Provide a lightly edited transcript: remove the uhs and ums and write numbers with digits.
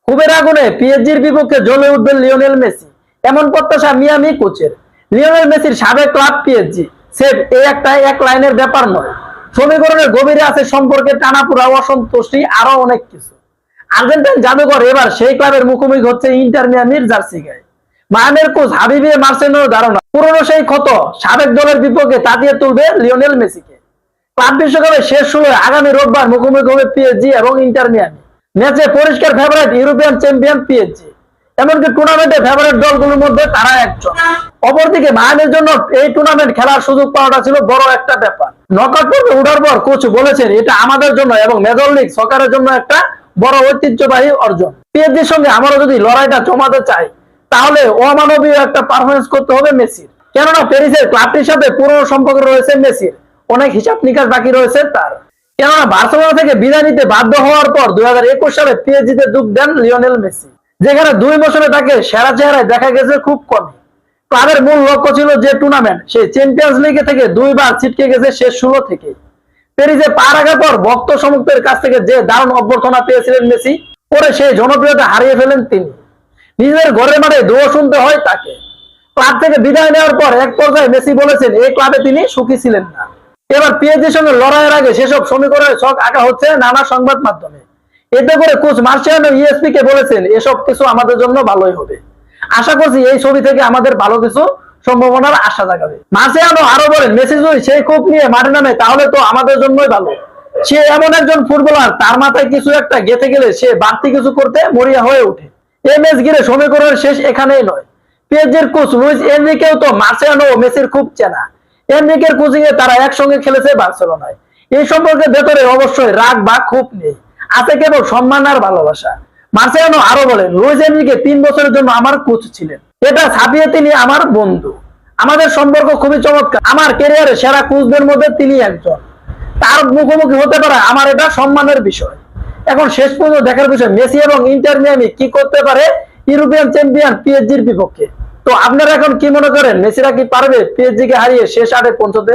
খুবের আগুনে পিএসজির বিপক্ষে জ্বলে উঠবেন লিওনেল মেসি, এমন প্রত্যাশা মিয়ামি কোচের। লিওনেল মেসির সাবেক ক্লাব পিএসজি সেফ এই একটা এক লাইনের ব্যাপার নয়, সমীকরণের গভীরে আছে সম্পর্কে টানাপোড়া, অসন্তুষ্টি, আরো অনেক কিছু। আর্জেন্টাইন জাদুঘর এবার সেই ক্লাবের মুখোমুখি হচ্ছে ইন্টার মিয়ামির জার্সি গায়ে। মায়ামির কোচ হাবিবে মার্সেলোর ধারণা পুরনো সেই ক্ষত সাবেক দলের বিপক্ষে তাতিয়ে তুলবে লিওনেল মেসিকে। ক্লাব বিশ্বকাপের শেষ 16 আগামী রোববার মুখোমুখি হবে পিএসজি এবং ইন্টার মিয়ামি। ম্যাচে পরিষ্কার ফেভারিট ইউরোপিয়ান চ্যাম্পিয়ন পিএসজি, এমনকি টুর্নামেন্টে ফেভারিট দলগুলোর মধ্যে তারা একজন। অপরদিকে মায়ামির জন্য এই টুর্নামেন্ট খেলার সুযোগ পাওয়াটা ছিল বড় একটা ব্যাপার। নকআউট পর্বে ওঠার পর কোচ বলেছেন এটা আমাদের জন্য এবং মেজর লিগ সকারের জন্য একটা বড় ঐতিহ্যবাহী অর্জন। পিএসজির সঙ্গে আমরা যদি লড়াইটা জমাতে চাই তাহলে অমানবীয় একটা পারফরমেন্স করতে হবে মেসির। কেননা প্যারিসের ক্লাবটির সাথে পুরনো সম্পর্ক রয়েছে মেসির, অনেক হিসাব নিকাশ বাকি রয়েছে তার। কেননা বার্সেলোনা থেকে বিদায় নিতে বাধ্য হওয়ার পর 2021 সালে পিএসজিতে যোগ দেন লিওনেল মেসি, যেখানে 2 বছরে তাকে সেরা চেহারায় দেখা গেছে খুব কম। ক্লাবের মূল লক্ষ্য ছিল যে টুর্নামেন্ট, সে চ্যাম্পিয়ন্স লিগে থেকে 2 বার ছিটকে গেছে শেষ 16 থেকে। প্যারিসে পা রাখার পর ভক্ত সমর্থকদের কাছ থেকে যে দারুণ অভ্যর্থনা পেয়েছিলেন মেসি, পরে সেই জনপ্রিয়তা হারিয়ে ফেলেন তিনি। নিজের ঘরের মাঠে দোয়া শুনতে হয় তাকে। ক্লাব থেকে বিদায় নেওয়ার পর এক পর্যায়ে মেসি বলেছেন এই ক্লাবে তিনি সুখী ছিলেন না। এবার পিএসজির সঙ্গে লড়াইয়ের আগে সেসব সমীকরণের ছক আঁকা হচ্ছে নানা সংবাদ মাধ্যমে। এতে করে কোচ মার্সেলো ইএসপি কে বলেছেন এসব কিছু আমাদের জন্য ভালোই হবে, আশা করছি এই ছবি থেকে আমাদের ভালো কিছু সম্ভাবনার আশা জাগাবে। মার্সেলো আরো বলেন মেসি যদি সেই কোপ নিয়ে মাঠে নামে তাহলে তো আমাদের জন্যই ভালো। সে এমন একজন ফুটবলার, তার মাথায় কিছু একটা গেঁথে গেলে সে বাড়তি কিছু করতে মরিয়া হয়ে ওঠে। এই ম্যাচ ঘিরে সমীকরণের শেষ এখানেই নয়। পিএসজির কোচ লুইস এনরিকেও তো মার্সেলো ও মেসির খুব চেনা। এনরিকের কোচিং এ তারা একসঙ্গে খেলেছে বার্সেলোনায়। এই সম্পর্কের ভেতরে অবশ্যই রাগ বা ক্ষোভ নেই, আছে কেবল সম্মান আর ভালোবাসা। মার্সেলো আরো বলেন লুইস এনরিকে 3 বছরের জন্য আমার কোচ ছিলেন, এটা ছাপিয়ে তিনি আমার বন্ধু। আমাদের সম্পর্ক খুবই চমৎকার, আমার ক্যারিয়ারে সেরা কোচদের মধ্যে তিনি একজন। তার মুখোমুখি হতে পারে আমার এটা সম্মানের বিষয়। এখন শেষ পর্যন্ত দেখার বিষয় মেসি এবং ইন্টার মিয়ামি কি করতে পারে ইউরোপিয়ান চ্যাম্পিয়ন পিএসজির বিপক্ষে। তো আপনারা এখন কি মনে করেন, মেসিরা কি পারবে পিএসজি কে হারিয়ে শেষ 8-এ পৌঁছতে?